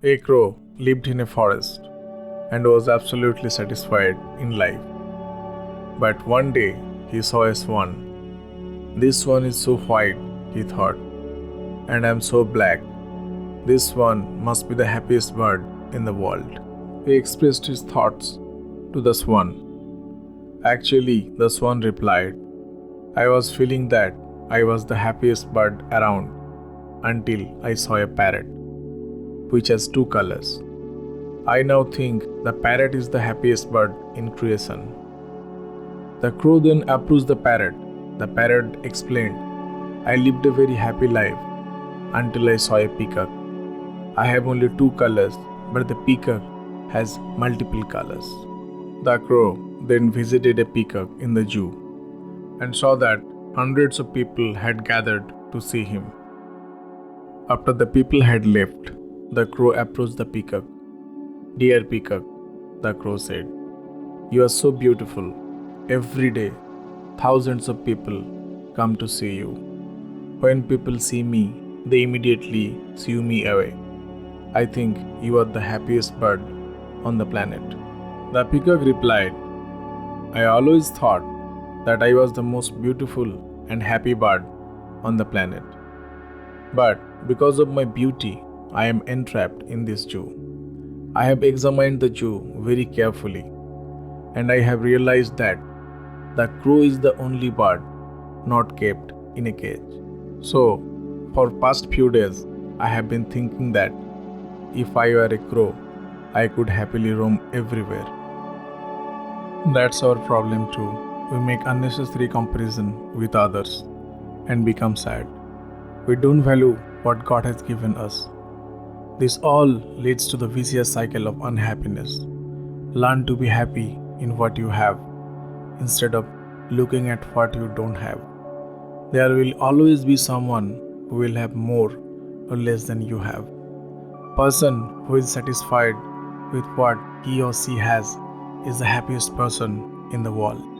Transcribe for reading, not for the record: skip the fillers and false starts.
A crow lived in a forest and was absolutely satisfied in life. But one day he saw a swan. This swan is so white, he thought, and I am so black. This swan must be the happiest bird in the world. He expressed his thoughts to the swan. Actually, the swan replied, I was feeling that I was the happiest bird around until I saw a parrot, which has two colors. I now think the parrot is the happiest bird in creation. The crow then approached the parrot. The parrot explained, I lived a very happy life until I saw a peacock. I have only two colors, but the peacock has multiple colors. The crow then visited a peacock in the zoo and saw that hundreds of people had gathered to see him. After the people had left, the crow approached the peacock. Dear peacock, the crow said, you are so beautiful. Every day, thousands of people come to see you. When people see me, they immediately shoo me away. I think you are the happiest bird on the planet. The peacock replied, I always thought that I was the most beautiful and happy bird on the planet. But because of my beauty, I am entrapped in this zoo. I have examined the zoo very carefully, and I have realized that the crow is the only bird not kept in a cage. So, for past few days, I have been thinking that if I were a crow, I could happily roam everywhere. That's our problem too. We make unnecessary comparison with others and become sad. We don't value what God has given us. This all leads to the vicious cycle of unhappiness. Learn to be happy in what you have instead of looking at what you don't have. There will always be someone who will have more or less than you have. Person who is satisfied with what he or she has is the happiest person in the world.